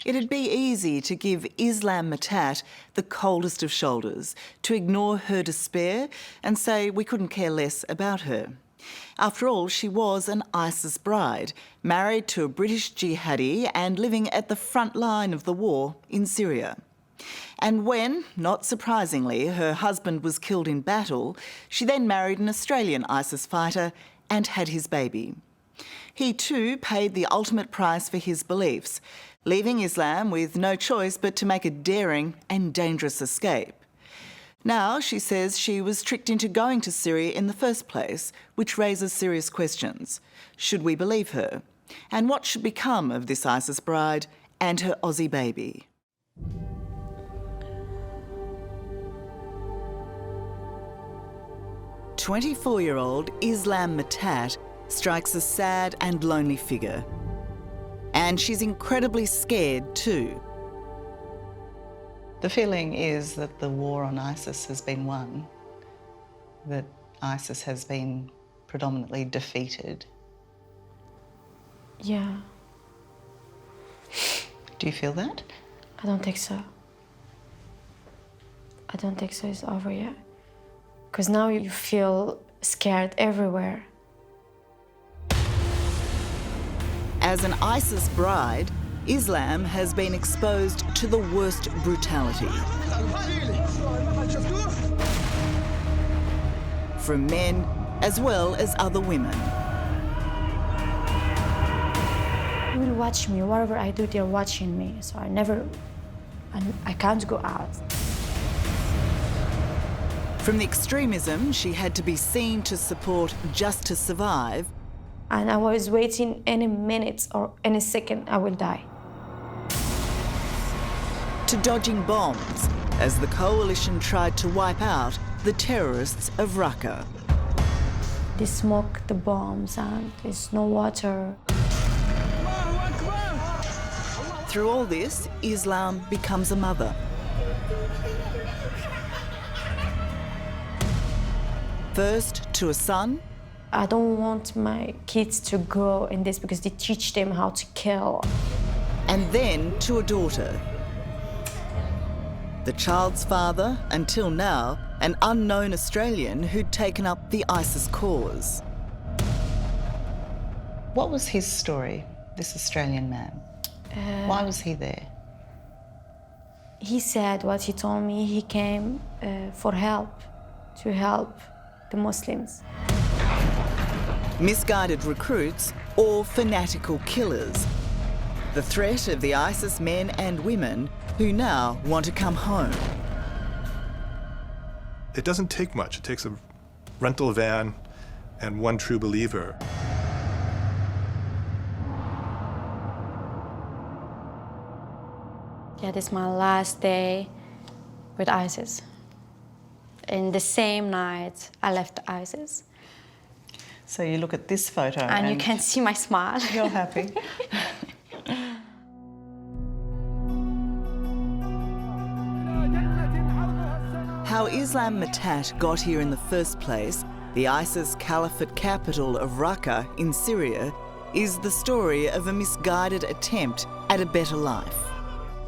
It'd be easy to give Islam Mitat the coldest of shoulders, to ignore her despair and say we couldn't care less about her. After all, she was an ISIS bride, married to a British jihadi and living at the front line of the war in Syria. And when, not surprisingly, her husband was killed in battle, she then married an Australian ISIS fighter and had his baby. He too paid the ultimate price for his beliefs, leaving Islam with no choice but to make a daring and dangerous escape. Now she says she was tricked into going to Syria in the first place, which raises serious questions. Should we believe her? And what should become of this ISIS bride and her Aussie baby? "24-year-old Islam Mitat strikes a sad and lonely figure. And she's incredibly scared too. The feeling is that the war on ISIS has been won, that ISIS has been predominantly defeated. Yeah. Do you feel that? I don't think so. I don't think so, it's over yet. Because now you feel scared everywhere. As an ISIS bride, Islam has been exposed to the worst brutality. From men as well as other women. They will watch me, whatever I do, they're watching me. So I can't go out. From the extremism she had to be seen to support just to survive, and I was waiting any minute or any second I will die. To dodging bombs as the coalition tried to wipe out the terrorists of Raqqa. They smoke the bombs and there's no water. Through all this, Islam becomes a mother. First to a son. I don't want my kids to grow in this because they teach them how to kill. And then to a daughter. The child's father, until now, an unknown Australian who'd taken up the ISIS cause. What was his story, this Australian man? Why was he there? He said what he told me. He came for help, to help the Muslims. Misguided recruits or fanatical killers. The threat of the ISIS men and women who now want to come home. It doesn't take much. It takes a rental van and one true believer. Yeah, this is my last day with ISIS. In the same night, I left ISIS. So you look at this photo and you can see my smile. You're happy. How Islam Mitat got here in the first place, the ISIS caliphate capital of Raqqa in Syria, is the story of a misguided attempt at a better life.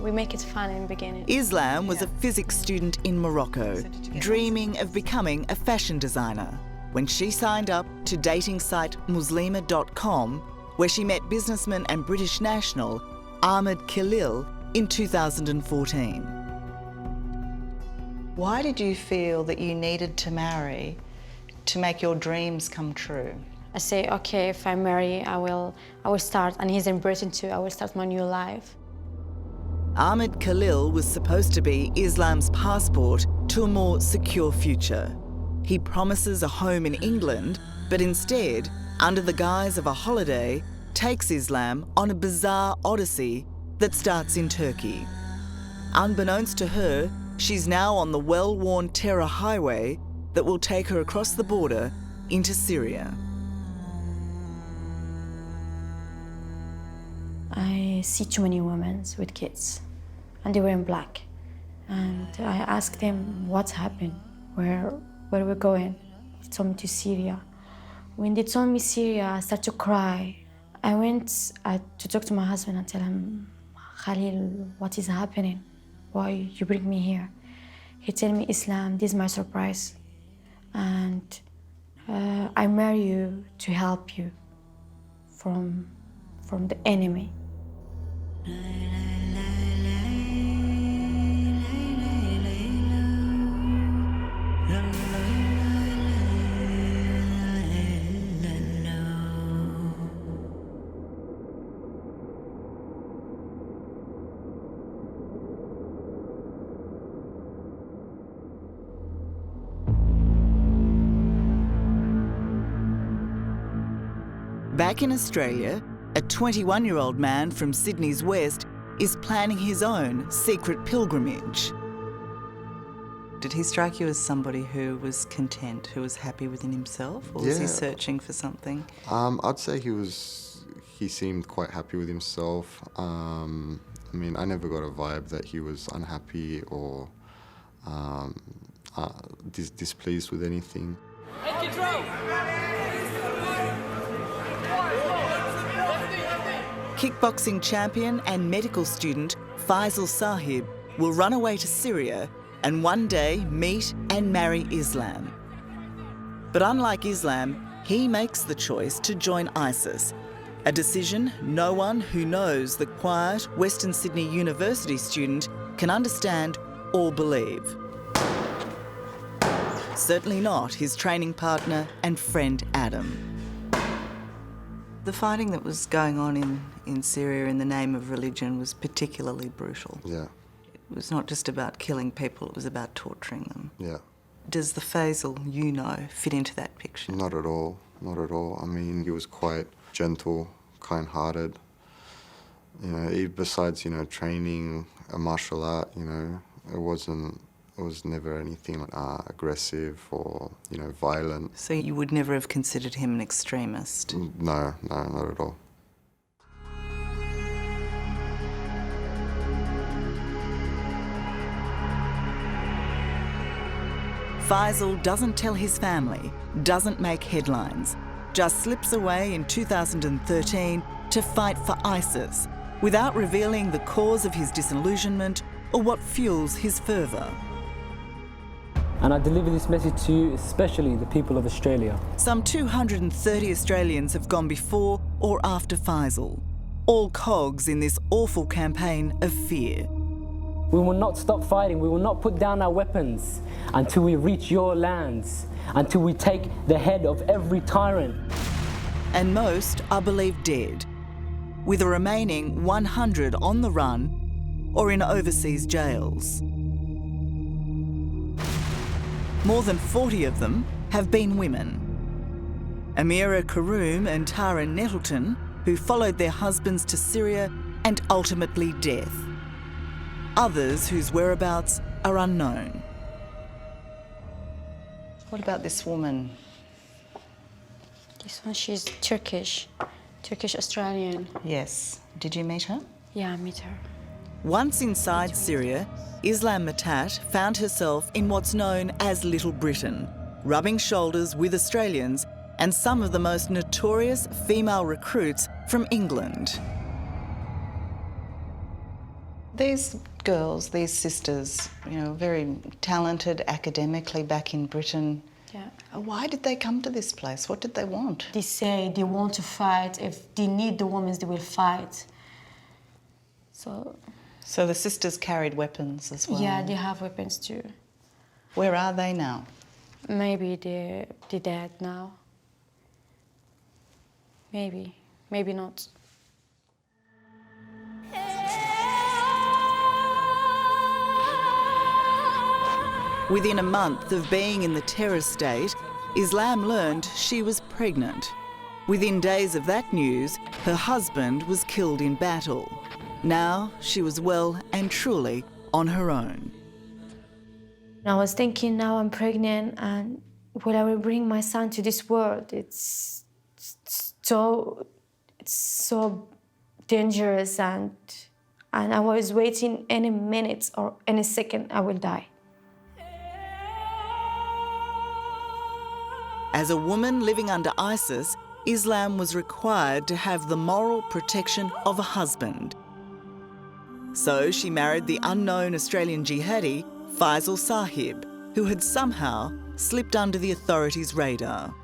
We make it fun in the beginning. Islam was a physics student in Morocco, dreaming of becoming a fashion designer, when she signed up to dating site Muslima.com, where she met businessman and British national Ahmed Khalil in 2014. Why did you feel that you needed to marry to make your dreams come true? I say, okay, if I marry, I will start, and he's in Britain too, I will start my new life. Ahmed Khalil was supposed to be Islam's passport to a more secure future. He promises a home in England, but instead, under the guise of a holiday, takes Islam on a bizarre odyssey that starts in Turkey. Unbeknownst to her, she's now on the well-worn terror highway that will take her across the border into Syria. I see too many women with kids, and they were in black. And I asked them, what's happened? Where are we going? They told me to Syria. When they told me Syria, I started to cry. I went to talk to my husband and tell him, Khalil, what is happening? Why you bring me here? He told me, Islam, this is my surprise. And I marry you to help you from the enemy. Back in Australia, a 21-year-old man from Sydney's west is planning his own secret pilgrimage. Did he strike you as somebody who was content, who was happy within himself, or was he searching for something? I'd say he seemed quite happy with himself. I mean, I never got a vibe that he was unhappy or displeased with anything. Kickboxing champion and medical student Faisal Sahib will run away to Syria and one day meet and marry Islam. But unlike Islam, he makes the choice to join ISIS, a decision no one who knows the quiet Western Sydney University student can understand or believe. Certainly not his training partner and friend Adam. The fighting that was going on in Syria in the name of religion was particularly brutal. Yeah. It was not just about killing people, it was about torturing them. Yeah. Does the Faisal you know fit into that picture? Not at all. Not at all. I mean, he was quite gentle, kind-hearted. You know, besides, training a martial art, it was never anything aggressive or, violent. So you would never have considered him an extremist? No, not at all. Faisal doesn't tell his family, doesn't make headlines, just slips away in 2013 to fight for ISIS, without revealing the cause of his disillusionment or what fuels his fervour. And I deliver this message to you, especially the people of Australia. Some 230 Australians have gone before or after Faisal, all cogs in this awful campaign of fear. We will not stop fighting. We will not put down our weapons until we reach your lands, until we take the head of every tyrant. And most are believed dead, with the remaining 100 on the run or in overseas jails. More than 40 of them have been women. Amira Karoum and Tara Nettleton, who followed their husbands to Syria and ultimately death. Others whose whereabouts are unknown. What about this woman? This one, she's Turkish Australian. Yes. Did you meet her? Yeah, I met her. Once inside Syria, Islam Mitat found herself in what's known as Little Britain, rubbing shoulders with Australians and some of the most notorious female recruits from England. These girls, these sisters, very talented academically back in Britain. Yeah. Why did they come to this place? What did they want? They say they want to fight. If they need the women, they will fight. So the sisters carried weapons as well? Yeah, they have weapons too. Where are they now? Maybe they're dead now. Maybe not. Within a month of being in the terror state, Islam learned she was pregnant. Within days of that news, her husband was killed in battle. Now she was well and truly on her own. I was thinking, now I'm pregnant, and when I will bring my son to this world, it's so dangerous, and I was waiting any minute or any second I will die. As a woman living under ISIS, Islam was required to have the moral protection of a husband. So she married the unknown Australian jihadi, Faisal Sahib, who had somehow slipped under the authorities' radar.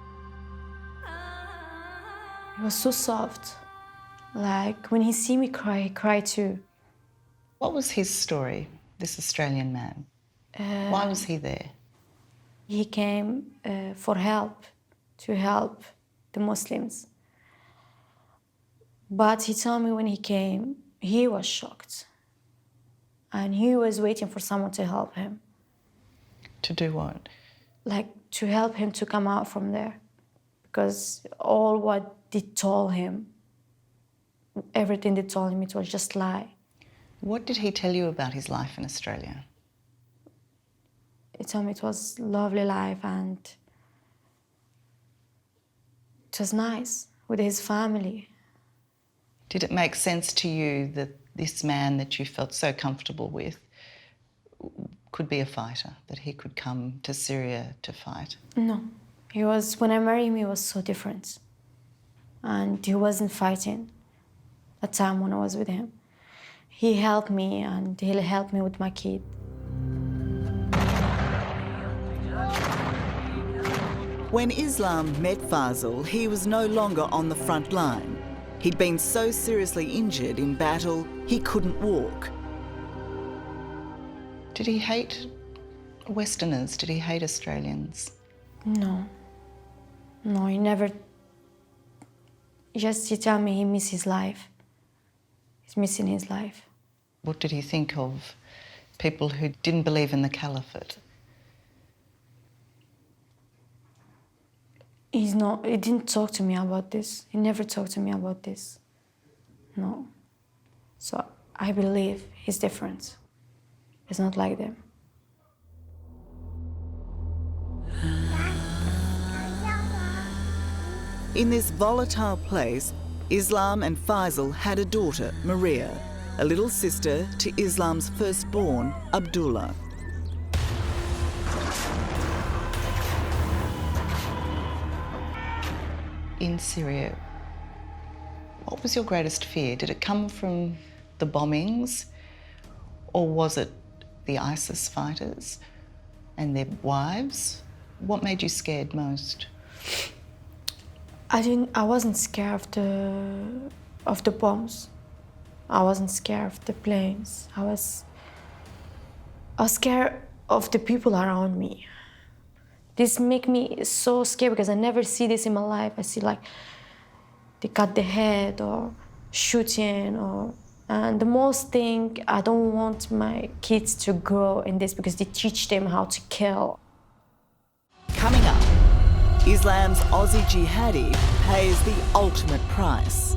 He was so soft. Like, when he see me cry, he cried too. What was his story, this Australian man? Why was he there? He came for help, to help the Muslims. But he told me when he came, he was shocked. And he was waiting for someone to help him. To do what? Like, to help him to come out from there. Because all what they told him, everything they told him, it was just lie. What did he tell you about his life in Australia? He told me it was lovely life and it was nice with his family. Did it make sense to you that this man that you felt so comfortable with could be a fighter, that he could come to Syria to fight? No. He was, when I married him, he was so different. And he wasn't fighting that time when I was with him. He helped me and he helped me with my kid. When Islam met Faisal, he was no longer on the front line. He'd been so seriously injured in battle, he couldn't walk. Did he hate Westerners? Did he hate Australians? No. No, he never... Just he told me he missed his life. He's missing his life. What did he think of people who didn't believe in the caliphate? He didn't talk to me about this. He never talked to me about this. No. So I believe he's different. He's not like them. In this volatile place, Islam and Faisal had a daughter, Maria, a little sister to Islam's firstborn, Abdullah. In Syria, what was your greatest fear? Did it come from the bombings, or was it the ISIS fighters and their wives? What made you scared most? I wasn't scared of the bombs. I wasn't scared of the planes. I was scared of the people around me. This make me so scared because I never see this in my life. I see like they cut the head or shooting and the most thing, I don't want my kids to grow in this because they teach them how to kill. Coming up, Islam's Aussie jihadi pays the ultimate price.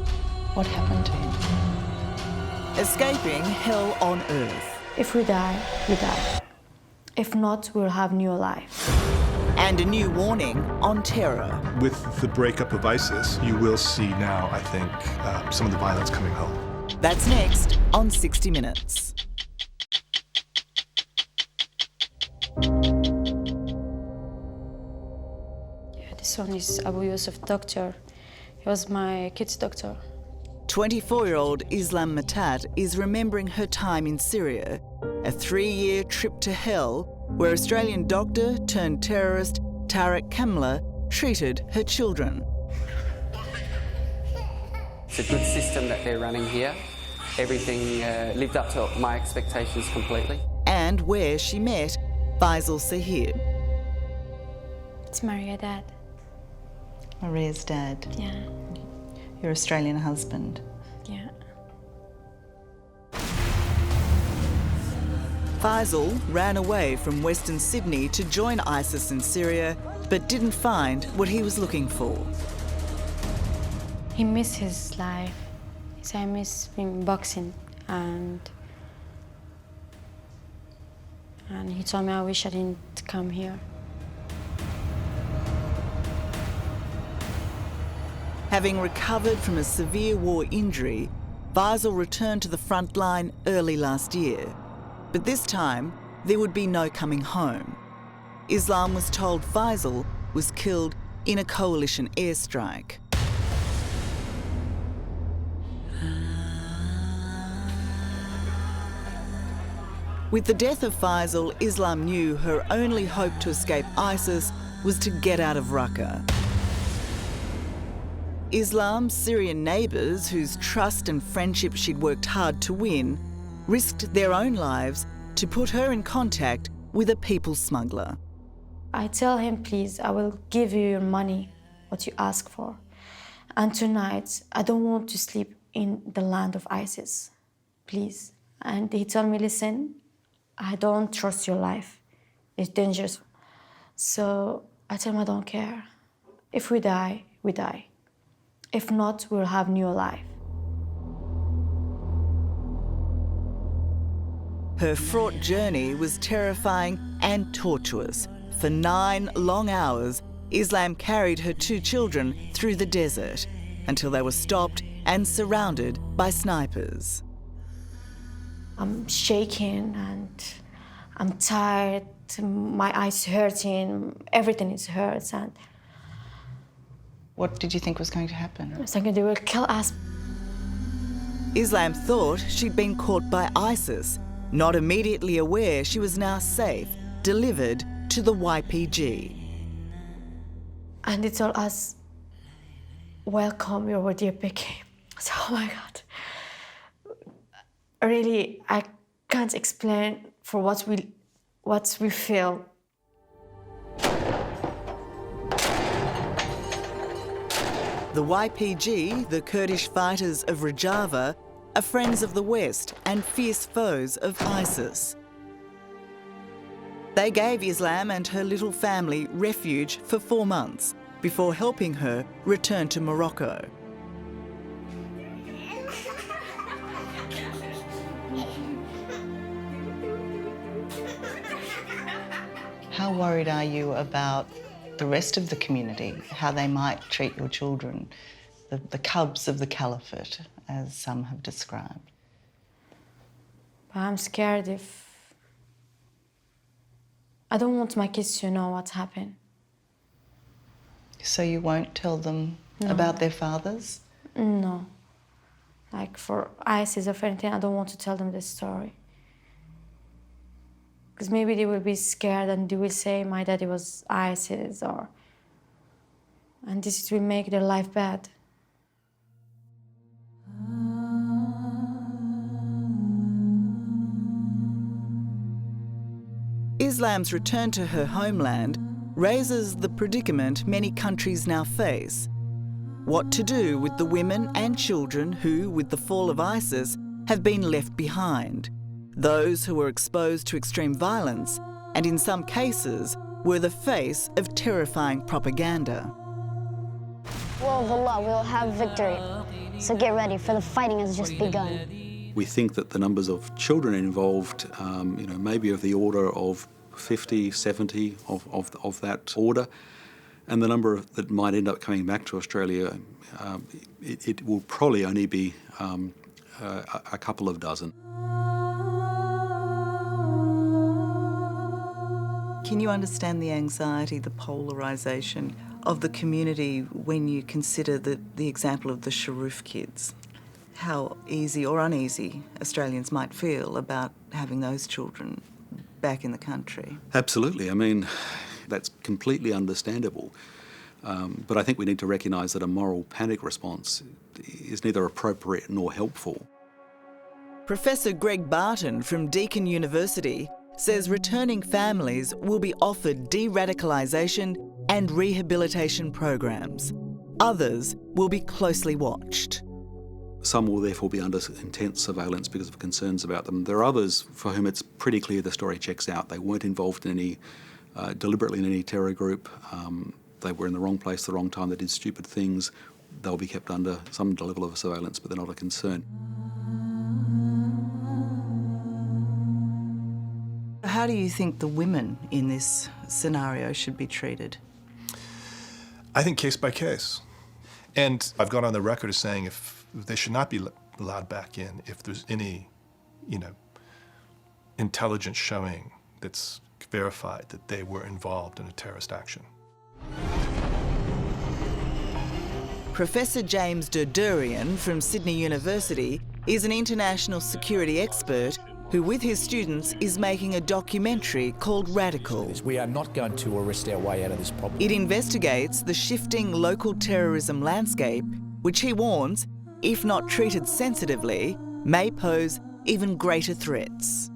What happened to him? Escaping hell on earth. If we die, we die. If not, we'll have new life. And a new warning on terror. With the breakup of ISIS, you will see now, I think, some of the violence coming home. That's next on 60 Minutes. This one is Abu Yusuf, doctor. He was my kid's doctor. 24-year-old Islam Mitat is remembering her time in Syria, a 3-year trip to hell where Australian doctor turned terrorist Tarek Kamla treated her children. It's a good system that they're running here. Everything lived up to my expectations completely. And where she met Faisal Sahib. It's Maria's dad. Maria's dad. Yeah, Your Australian husband. yeah. Faisal ran away from Western Sydney to join ISIS in Syria, but didn't find what he was looking for. He missed his life. He said, I miss him boxing. And he told me, I wish I didn't come here. Having recovered from a severe war injury, Faisal returned to the front line early last year. But this time, there would be no coming home. Islam was told Faisal was killed in a coalition airstrike. With the death of Faisal, Islam knew her only hope to escape ISIS was to get out of Raqqa. Islam's Syrian neighbours, whose trust and friendship she'd worked hard to win, risked their own lives to put her in contact with a people smuggler. I tell him, please, I will give you your money, what you ask for. And tonight, I don't want to sleep in the land of ISIS, please. And he told me, listen, I don't trust your life. It's dangerous. So I tell him I don't care. If we die, we die. If not, we'll have new life. Her fraught journey was terrifying and tortuous. For 9 long hours, Islam carried her 2 children through the desert until they were stopped and surrounded by snipers. I'm shaking and I'm tired, my eyes hurting, everything is hurts. And What did you think was going to happen? I was thinking they will kill us. Islam thought she'd been caught by ISIS, not immediately aware she was now safe, delivered to the YPG. And they told us, welcome, you're with your picking. So, oh my God. Really, I can't explain for what we feel. The YPG, the Kurdish fighters of Rojava, are friends of the West and fierce foes of ISIS. They gave Islam and her little family refuge for 4 months before helping her return to Morocco. How worried are you about the rest of the community, how they might treat your children, the cubs of the caliphate, as some have described? I'm scared if... I don't want my kids to know what happened. So you won't tell them about their fathers? No. Like for ISIS or anything, I don't want to tell them this story. Because maybe they will be scared and they will say my daddy was ISIS or... And this will make their life bad. Islam's return to her homeland raises the predicament many countries now face. What to do with the women and children who, with the fall of ISIS, have been left behind? Those who were exposed to extreme violence and, in some cases, were the face of terrifying propaganda. Will of Allah, we'll have victory. So get ready, for the fighting has just begun. We think that the numbers of children involved, maybe of the order of 50, 70 of that order, and the number that might end up coming back to Australia, it will probably only be a couple of dozen. Can you understand the anxiety, the polarisation of the community when you consider the example of the Sharif kids? How easy or uneasy Australians might feel about having those children back in the country? Absolutely. I mean, that's completely understandable. But I think we need to recognise that a moral panic response is neither appropriate nor helpful. Professor Greg Barton from Deakin University says returning families will be offered de-radicalisation and rehabilitation programs. Others will be closely watched. Some will therefore be under intense surveillance because of concerns about them. There are others for whom it's pretty clear the story checks out. They weren't involved in any, deliberately in any terror group. They were in the wrong place at the wrong time. They did stupid things. They'll be kept under some level of surveillance, but they're not a concern. How do you think the women in this scenario should be treated? I think case by case. And I've gone on the record as saying if they should not be allowed back in if there's any, intelligence showing that's verified that they were involved in a terrorist action. Professor James Durdurian from Sydney University is an international security expert who with his students is making a documentary called Radical. We are not going to arrest our way out of this problem. It investigates the shifting local terrorism landscape, which he warns, if not treated sensitively, may pose even greater threats.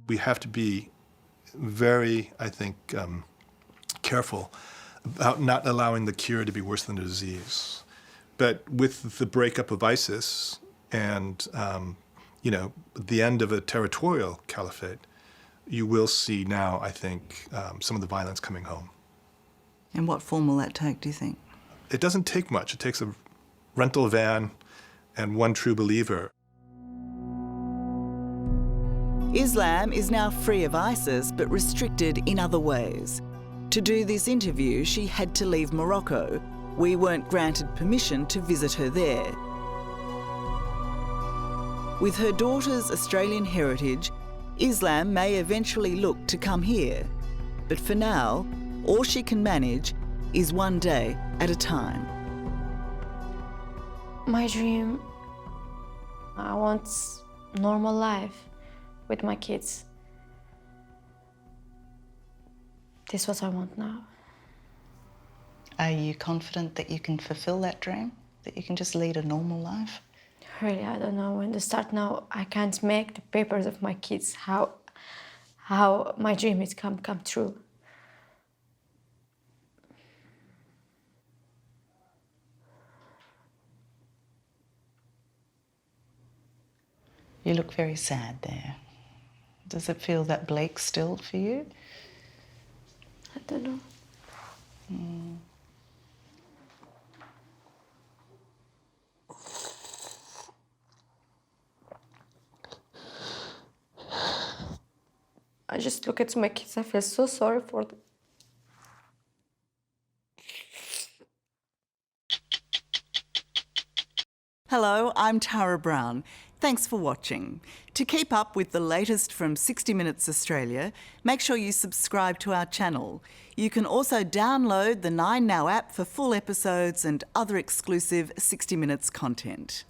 We have to be very, I think, careful about not allowing the cure to be worse than the disease. But with the breakup of ISIS and, the end of a territorial caliphate, you will see now, I think, some of the violence coming home. And what form will that take, do you think? It doesn't take much. It takes a rental van and one true believer. Islam is now free of ISIS, but restricted in other ways. To do this interview, she had to leave Morocco. We weren't granted permission to visit her there. With her daughter's Australian heritage, Islam may eventually look to come here. But for now, all she can manage is one day at a time. My dream, I want normal life with my kids. This is what I want now. Are you confident that you can fulfill that dream? That you can just lead a normal life? Really, I don't know when to start now. I can't make the papers of my kids how my dream is come true. You look very sad there. Does it feel that bleak still for you? I don't know. I just look at my kids, I feel so sorry for them. Hello, I'm Tara Brown. Thanks for watching. To keep up with the latest from 60 Minutes Australia, make sure you subscribe to our channel. You can also download the 9Now app for full episodes and other exclusive 60 Minutes content.